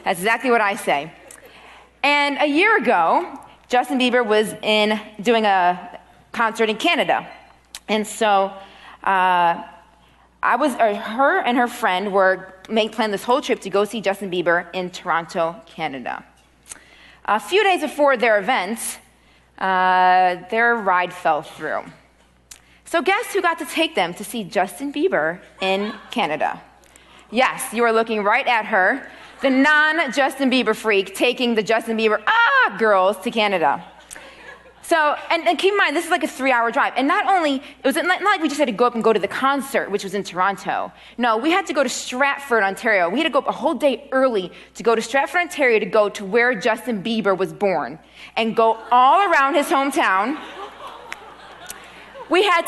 That's exactly what I say. And a year ago, Justin Bieber was doing a concert in Canada. And so her and her friend planned this whole trip to go see Justin Bieber in Toronto, Canada. A few days before their event, their ride fell through. So guess who got to take them to see Justin Bieber in Canada? Yes, you are looking right at her, the non-Justin Bieber freak taking the Justin Bieber girls to Canada. So, and keep in mind, this is like a 3-hour drive. And not like we just had to go up and go to the concert, which was in Toronto. No, we had to go to Stratford, Ontario. We had to go up a whole day early to go to Stratford, Ontario, to go to where Justin Bieber was born and go all around his hometown. We had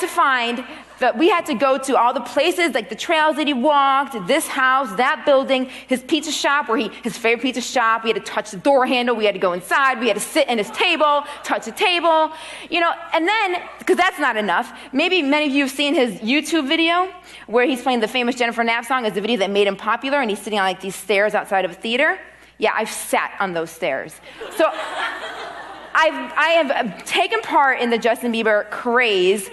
to go to all the places, like the trails that he walked, this house, that building, his pizza shop, his favorite pizza shop. We had to touch the door handle. We had to go inside. We had to sit at his table, touch the table, and then, because that's not enough, maybe many of you have seen his YouTube video where he's playing the famous Jennifer Knapp song as the video that made him popular, and he's sitting on like these stairs outside of a theater. Yeah, I've sat on those stairs. So I have taken part in the Justin Bieber craze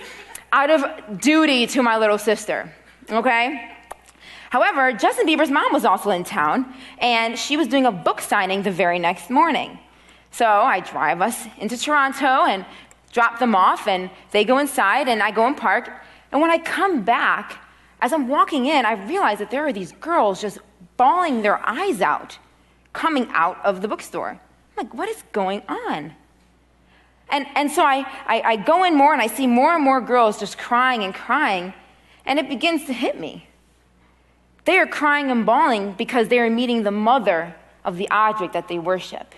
out of duty to my little sister, okay? However, Justin Bieber's mom was also in town, and she was doing a book signing the very next morning. So I drive us into Toronto and drop them off, and they go inside, and I go and park. And when I come back, as I'm walking in, I realize that there are these girls just bawling their eyes out, coming out of the bookstore. I'm like, what is going on? And so I go in more, and I see more and more girls just crying and crying, and it begins to hit me. They are crying and bawling because they are meeting the mother of the object that they worship.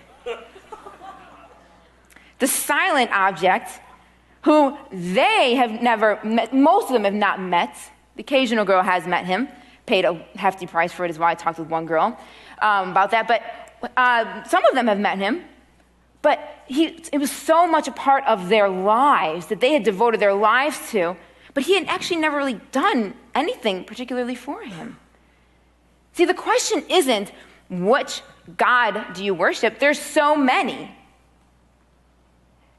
The silent object, who they have never met, most of them have not met. The occasional girl has met him, paid a hefty price for it, is why I talked with one girl about that, but some of them have met him. But it was so much a part of their lives that they had devoted their lives to, but he had actually never really done anything particularly for him. See, the question isn't, which God do you worship? There's so many.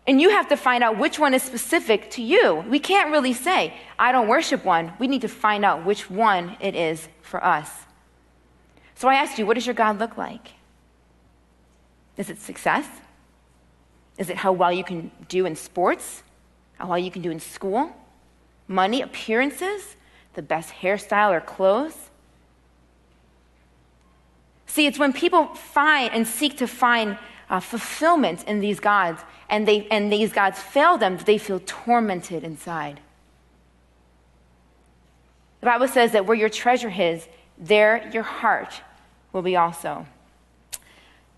And you have to find out which one is specific to you. We can't really say, I don't worship one. We need to find out which one it is for us. So I asked you, what does your God look like? Is it success? Is it how well you can do in sports? How well you can do in school? Money, appearances? The best hairstyle or clothes? See, it's when people find and seek to find fulfillment in these gods, and these gods fail them, that they feel tormented inside. The Bible says that where your treasure is, there your heart will be also.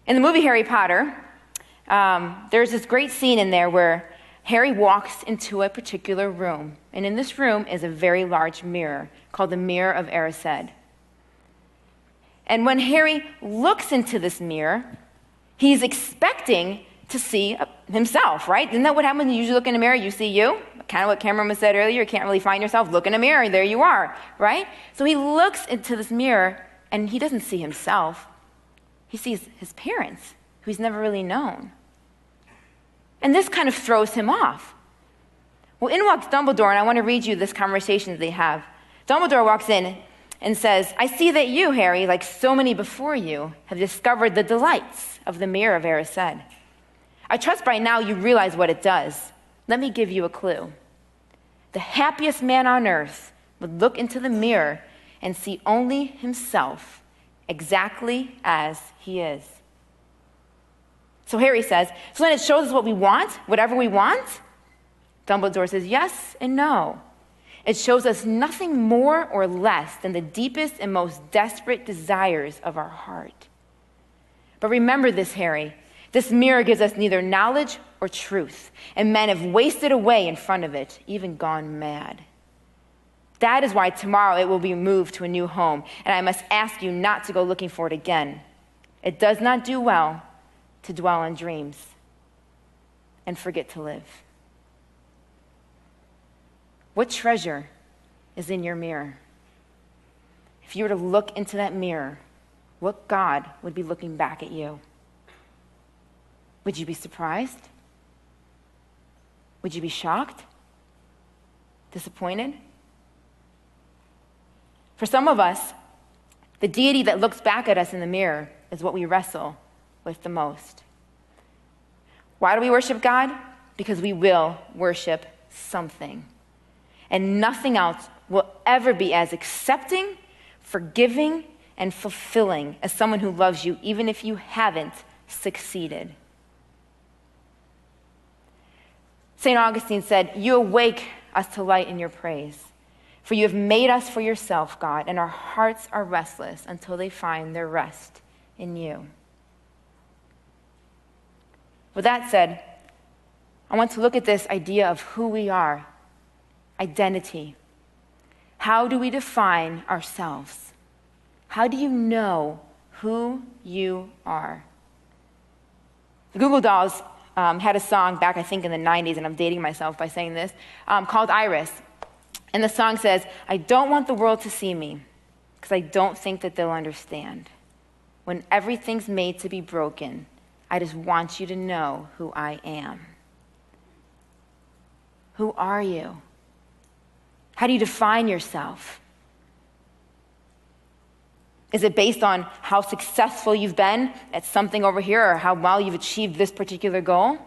In the movie Harry Potter, there's this great scene in there where Harry walks into a particular room, and in this room is a very large mirror called the Mirror of Erised. And when Harry looks into this mirror, he's expecting to see himself, right? Isn't that what happens when you usually look in a mirror? You see you, kind of what Cameron said earlier, you can't really find yourself, look in a mirror, and there you are, right? So he looks into this mirror, and he doesn't see himself. He sees his parents, who he's never really known. And this kind of throws him off. Well, in walks Dumbledore, and I want to read you this conversation that they have. Dumbledore walks in and says, I see that you, Harry, like so many before you, have discovered the delights of the Mirror of Erised. I trust by now you realize what it does. Let me give you a clue. The happiest man on earth would look into the mirror and see only himself, exactly as he is. So Harry says, so then it shows us what we want, whatever we want? Dumbledore says, yes and no. It shows us nothing more or less than the deepest and most desperate desires of our heart. But remember this, Harry. This mirror gives us neither knowledge or truth, and men have wasted away in front of it, even gone mad. That is why tomorrow it will be moved to a new home, and I must ask you not to go looking for it again. It does not do well to dwell on dreams and forget to live. What treasure is in your mirror? If you were to look into that mirror, what God would be looking back at you? Would you be surprised? Would you be shocked? Disappointed? For some of us, the deity that looks back at us in the mirror is what we wrestle with the most. Why do we worship God? Because we will worship something. And nothing else will ever be as accepting, forgiving, and fulfilling as someone who loves you, even if you haven't succeeded. St. Augustine said, "You awake us to light in your praise. For you have made us for yourself, God, and our hearts are restless until they find their rest in you." With that said, I want to look at this idea of who we are, identity. How do we define ourselves? How do you know who you are? The Goo Goo Dolls had a song back, I think, in the 90s, and I'm dating myself by saying this, called Iris. And the song says, "I don't want the world to see me because I don't think that they'll understand. When everything's made to be broken, I just want you to know who I am." Who are you? How do you define yourself? Is it based on how successful you've been at something over here or how well you've achieved this particular goal?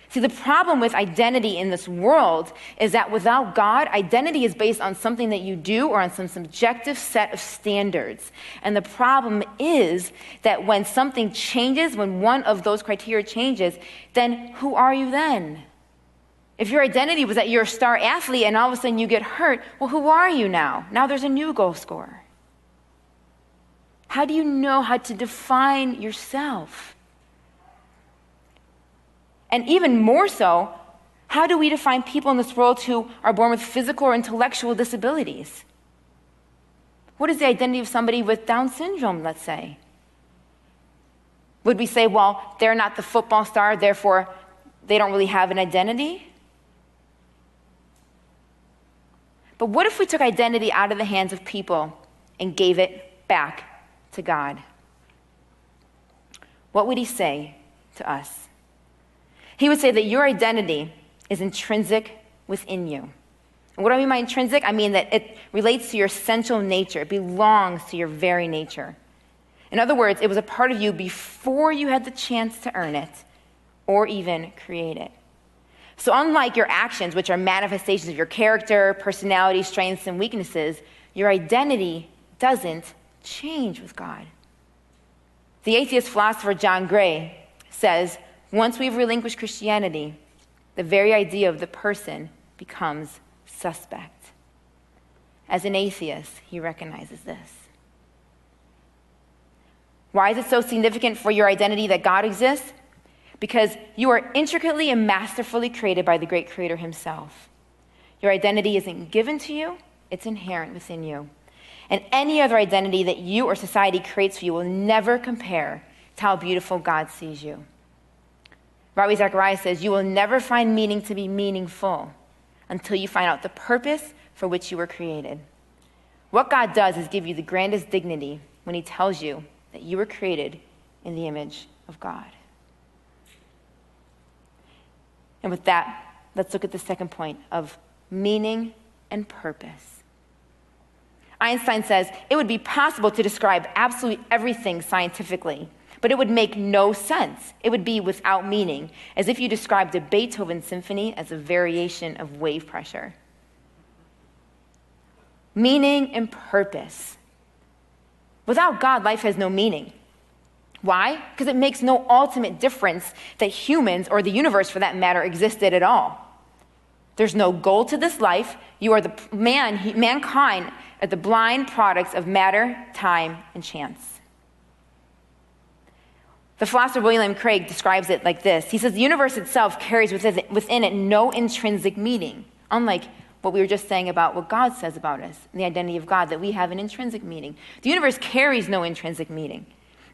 See, the problem with identity in this world is that without God, identity is based on something that you do or on some subjective set of standards. And the problem is that when something changes, when one of those criteria changes, then who are you then? If your identity was that you're a star athlete and all of a sudden you get hurt, well, who are you now? Now there's a new goal scorer. How do you know how to define yourself? And even more so, how do we define people in this world who are born with physical or intellectual disabilities? What is the identity of somebody with Down syndrome, let's say? Would we say, well, they're not the football star, therefore they don't really have an identity? But what if we took identity out of the hands of people and gave it back to God? What would he say to us? He would say that your identity is intrinsic within you. And what do I mean by intrinsic? I mean that it relates to your essential nature. It belongs to your very nature. In other words, it was a part of you before you had the chance to earn it or even create it. So unlike your actions, which are manifestations of your character, personality, strengths, and weaknesses, your identity doesn't change with God. The atheist philosopher John Gray says, once we've relinquished Christianity, the very idea of the person becomes suspect. As an atheist, he recognizes this. Why is it so significant for your identity that God exists? Because you are intricately and masterfully created by the great Creator himself. Your identity isn't given to you, it's inherent within you. And any other identity that you or society creates for you will never compare to how beautiful God sees you. Ravi Zacharias says, you will never find meaning to be meaningful until you find out the purpose for which you were created. What God does is give you the grandest dignity when he tells you that you were created in the image of God. And with that, let's look at the second point of meaning and purpose. Einstein says it would be possible to describe absolutely everything scientifically, but it would make no sense. It would be without meaning, as if you described a Beethoven symphony as a variation of wave pressure. Meaning and purpose. Without God, life has no meaning. Why? Because it makes no ultimate difference that humans, or the universe for that matter, existed at all. There's no goal to this life. You are mankind are the blind products of matter, time, and chance. The philosopher William Craig describes it like this. He says the universe itself carries within it no intrinsic meaning, unlike what we were just saying about what God says about us, and the identity of God, that we have an intrinsic meaning. The universe carries no intrinsic meaning.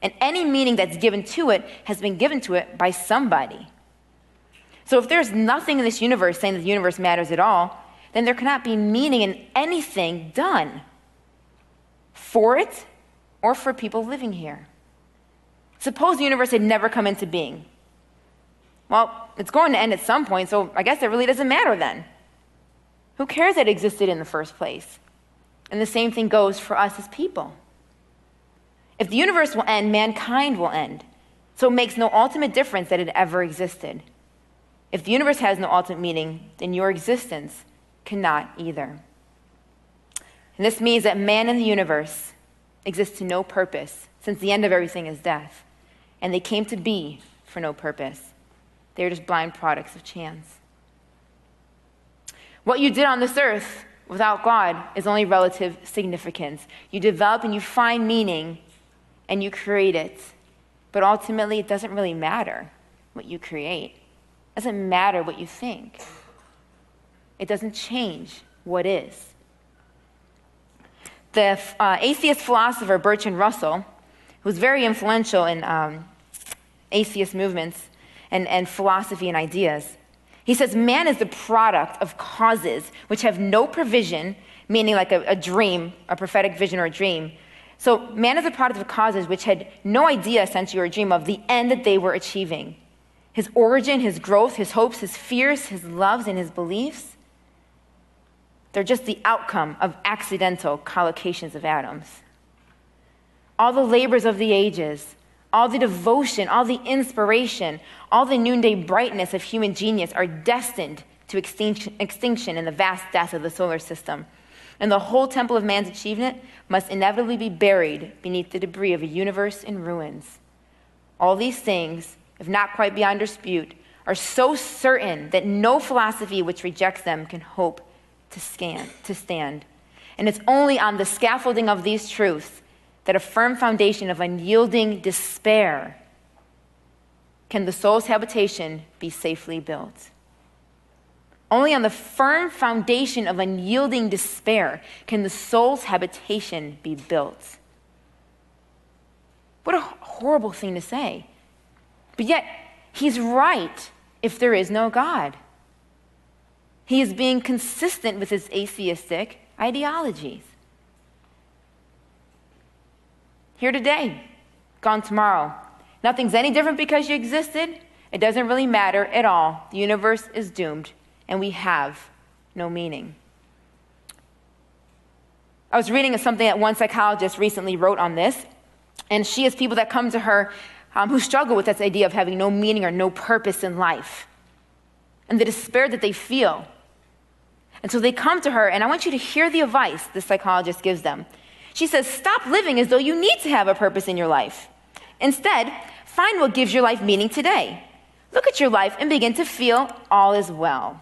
And any meaning that's given to it has been given to it by somebody. So if there's nothing in this universe saying that the universe matters at all, then there cannot be meaning in anything done for it or for people living here? Suppose the universe had never come into being. Well, it's going to end at some point, so I guess it really doesn't matter then. Who cares that it existed in the first place? And the same thing goes for us as people. If the universe will end, mankind will end. So it makes no ultimate difference that it ever existed. If the universe has no ultimate meaning, then your existence cannot either. And this means that man and the universe exist to no purpose, since the end of everything is death. And they came to be for no purpose. They are just blind products of chance. What you did on this earth without God is only relative significance. You develop and you find meaning, and you create it. But ultimately, it doesn't really matter what you create. It doesn't matter what you think. It doesn't change what is. The atheist philosopher Bertrand Russell, who was very influential in atheist movements and philosophy and ideas, he says man is the product of causes which have no provision, meaning like a dream, a prophetic vision or a dream. So man is a product of causes which had no idea, essentially, or a dream of the end that they were achieving. His origin, his growth, his hopes, his fears, his loves, and his beliefs, they're just the outcome of accidental collocations of atoms. All the labors of the ages, all the devotion, all the inspiration, all the noonday brightness of human genius are destined to extinction in the vast death of the solar system. And the whole temple of man's achievement must inevitably be buried beneath the debris of a universe in ruins. All these things, if not quite beyond dispute, are so certain that no philosophy which rejects them can hope to stand. And it's only on the scaffolding of these truths that a firm foundation of unyielding despair can the soul's habitation be safely built. Only on the firm foundation of unyielding despair can the soul's habitation be built. What a horrible thing to say. But yet, he's right if there is no God. He is being consistent with his atheistic ideologies. Here today, gone tomorrow. Nothing's any different because you existed. It doesn't really matter at all. The universe is doomed, and we have no meaning. I was reading something that one psychologist recently wrote on this, and she has people that come to her who struggle with this idea of having no meaning or no purpose in life, and the despair that they feel. And so they come to her, and I want you to hear the advice the psychologist gives them. She says, stop living as though you need to have a purpose in your life. Instead, find what gives your life meaning today. Look at your life and begin to feel all is well.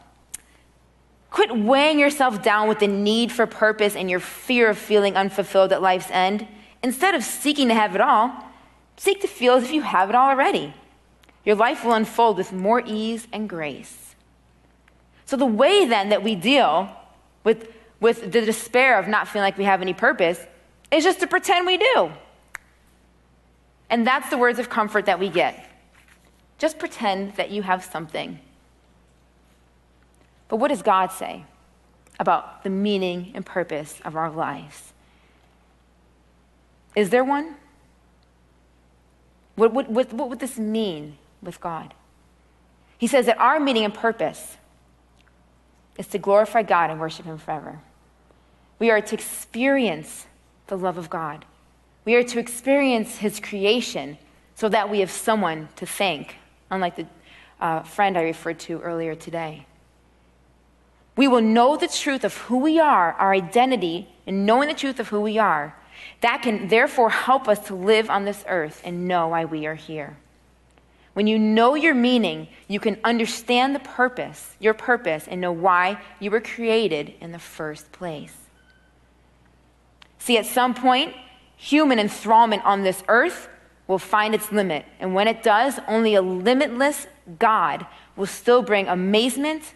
Quit weighing yourself down with the need for purpose and your fear of feeling unfulfilled at life's end. Instead of seeking to have it all, seek to feel as if you have it all already. Your life will unfold with more ease and grace. So the way then that we deal with the despair of not feeling like we have any purpose is just to pretend we do. And that's the words of comfort that we get. Just pretend that you have something. But what does God say about the meaning and purpose of our lives? Is there one? What would this mean with God? He says that our meaning and purpose is to glorify God and worship him forever. We are to experience the love of God. We are to experience his creation so that we have someone to thank, unlike the friend I referred to earlier today. We will know the truth of who we are, our identity, and knowing the truth of who we are, that can therefore help us to live on this earth and know why we are here. When you know your meaning, you can understand your purpose, and know why you were created in the first place. See, at some point, human enthrallment on this earth will find its limit. And when it does, only a limitless God will still bring amazement,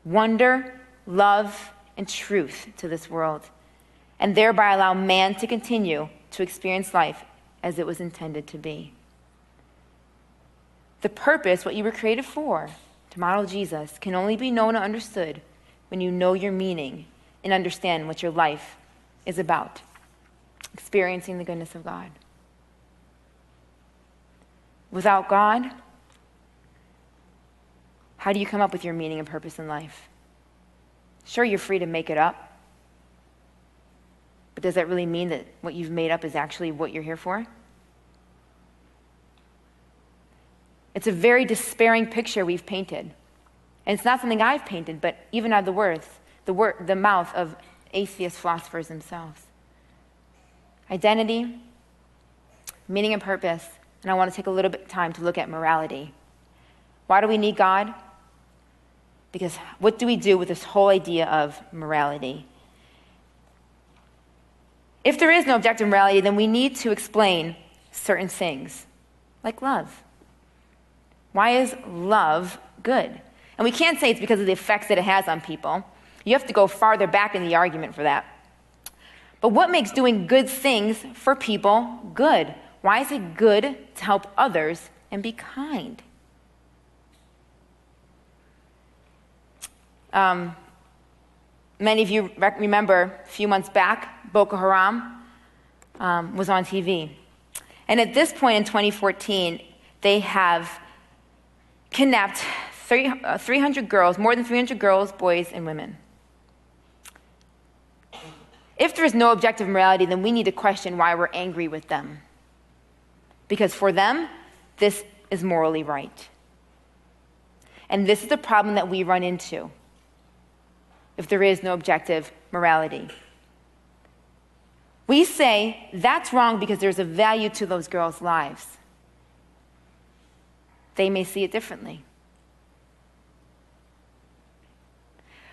wonder, love, and truth to this world, and thereby allow man to continue to experience life as it was intended to be. The purpose, what you were created for, to model Jesus, can only be known and understood when you know your meaning and understand what your life is about. experiencing the goodness of God. Without God, how do you come up with your meaning and purpose in life? Sure, you're free to make it up, but does that really mean that what you've made up is actually what you're here for? It's a very despairing picture we've painted. And it's not something I've painted, but even out of the mouth of atheist philosophers themselves. Identity, meaning and purpose, and I want to take a little bit of time to look at morality. Why do we need God? Because what do we do with this whole idea of morality? If there is no objective morality, then we need to explain certain things, like love. Why is love good? And we can't say it's because of the effects that it has on people. You have to go farther back in the argument for that. But what makes doing good things for people good? Why is it good to help others and be kind? Many of you remember a few months back, Boko Haram was on TV. And at this point in 2014, they have kidnapped 300 girls, more than 300 girls, boys, and women. If there is no objective morality, then we need to question why we're angry with them. Because for them, this is morally right. And this is the problem that we run into if there is no objective morality. We say that's wrong because there's a value to those girls' lives. They may see it differently.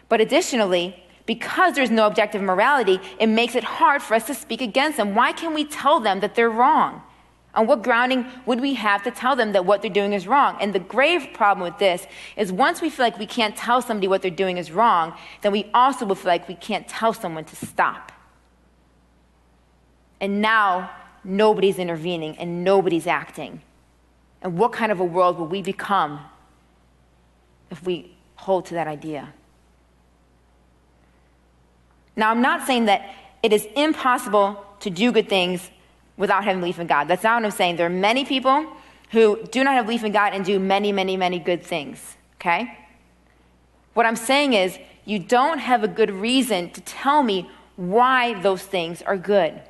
But additionally, because there's no objective morality, it makes it hard for us to speak against them. Why can't we tell them that they're wrong? On what grounding would we have to tell them that what they're doing is wrong? And the grave problem with this is once we feel like we can't tell somebody what they're doing is wrong, then we also will feel like we can't tell someone to stop. And now nobody's intervening and nobody's acting. And what kind of a world will we become if we hold to that idea? Now, I'm not saying that it is impossible to do good things without having belief in God. That's not what I'm saying. There are many people who do not have belief in God and do many, many, many good things, okay? What I'm saying is you don't have a good reason to tell me why those things are good.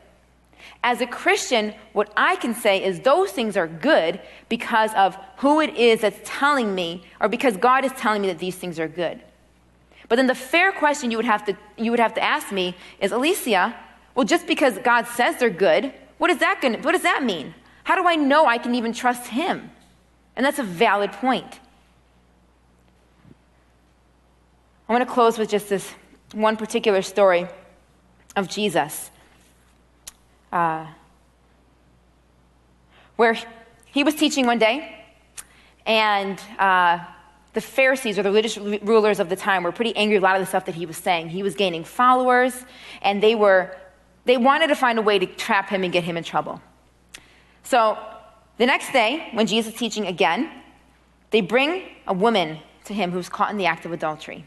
As a Christian, what I can say is those things are good because of who it is that's telling me, or because God is telling me that these things are good. But then the fair question you would have to ask me is, Alicia, well, just because God says they're good, what does that mean? How do I know I can even trust him? And that's a valid point. I want to close with just this one particular story of Jesus, where he was teaching one day, and the Pharisees, or the religious rulers of the time, were pretty angry with a lot of the stuff that he was saying. He was gaining followers, and they wanted to find a way to trap him and get him in trouble. So the next day, when Jesus is teaching again, they bring a woman to him who's caught in the act of adultery.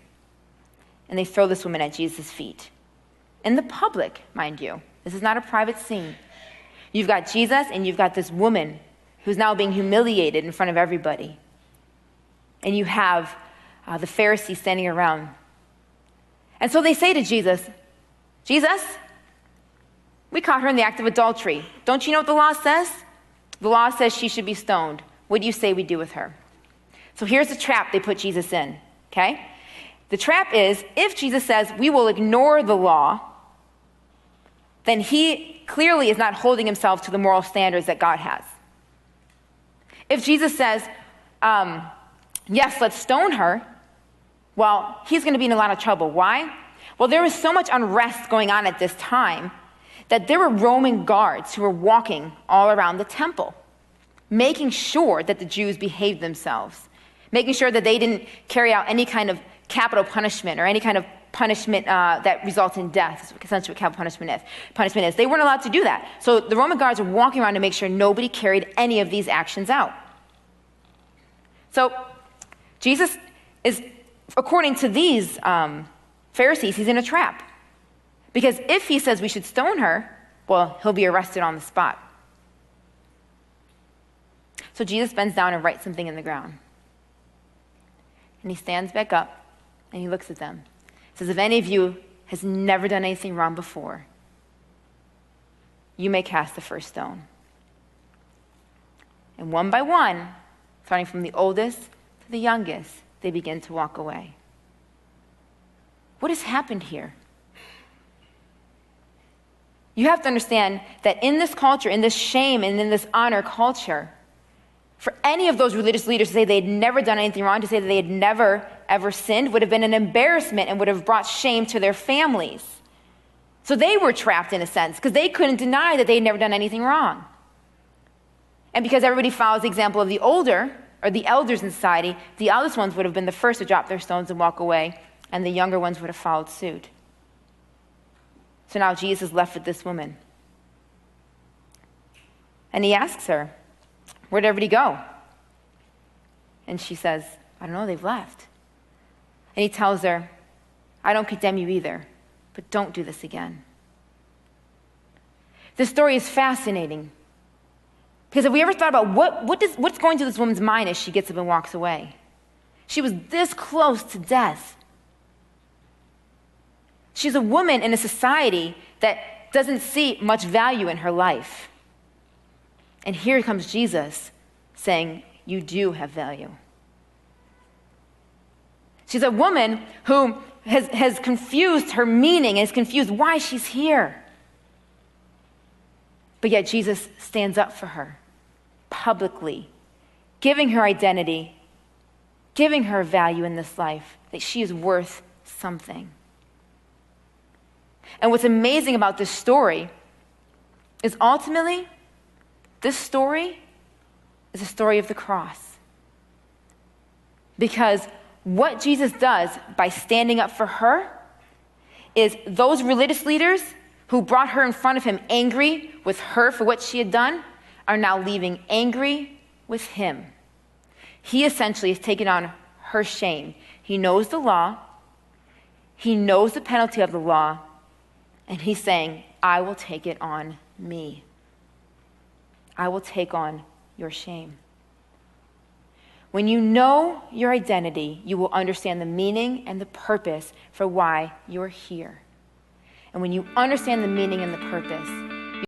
And they throw this woman at Jesus' feet. In the public, mind you. This is not a private scene. You've got Jesus and you've got this woman who's now being humiliated in front of everybody. And you have the Pharisees standing around. And so they say to Jesus, Jesus, we caught her in the act of adultery. Don't you know what the law says? The law says she should be stoned. What do you say we do with her? So here's the trap they put Jesus in, okay? The trap is, if Jesus says we will ignore the law, then he clearly is not holding himself to the moral standards that God has. If Jesus says, yes, let's stone her, well, he's going to be in a lot of trouble. Why? Well, there was so much unrest going on at this time that there were Roman guards who were walking all around the temple, making sure that the Jews behaved themselves, making sure that they didn't carry out any kind of capital punishment or any kind of punishment that results in death. That's essentially what capital punishment is. They weren't allowed to do that. So the Roman guards were walking around to make sure nobody carried any of these actions out. So Jesus is, according to these Pharisees, he's in a trap. Because if he says we should stone her, well, he'll be arrested on the spot. So Jesus bends down and writes something in the ground. And he stands back up and he looks at them. He says, if any of you has never done anything wrong before, you may cast the first stone. And one by one, starting from the oldest to the youngest, they begin to walk away. What has happened here? You have to understand that in this culture, in this shame and in this honor culture, for any of those religious leaders to say they had never done anything wrong, to say that they had never, ever sinned, would have been an embarrassment and would have brought shame to their families. So they were trapped in a sense because they couldn't deny that they had never done anything wrong. And because everybody follows the example of the older, or the elders in society, the eldest ones would have been the first to drop their stones and walk away, and the younger ones would have followed suit. So now Jesus is left with this woman. And he asks her, where'd everybody go? And she says, I don't know, they've left. And he tells her, I don't condemn you either, but don't do this again. This story is fascinating. Because have we ever thought about what's going through this woman's mind as she gets up and walks away? She was this close to death. She's a woman in a society that doesn't see much value in her life. And here comes Jesus saying, you do have value. She's a woman who has confused her meaning and is confused why she's here. But yet Jesus stands up for her publicly, giving her identity, giving her value in this life, that she is worth something. And what's amazing about this story is ultimately, this story is a story of the cross. Because what Jesus does by standing up for her is those religious leaders who brought her in front of him angry with her for what she had done are now leaving angry with him. He essentially has taken on her shame. He knows the law. He knows the penalty of the law. And he's saying, I will take it on me. I will take on your shame. When you know your identity, you will understand the meaning and the purpose for why you're here. And when you understand the meaning and the purpose,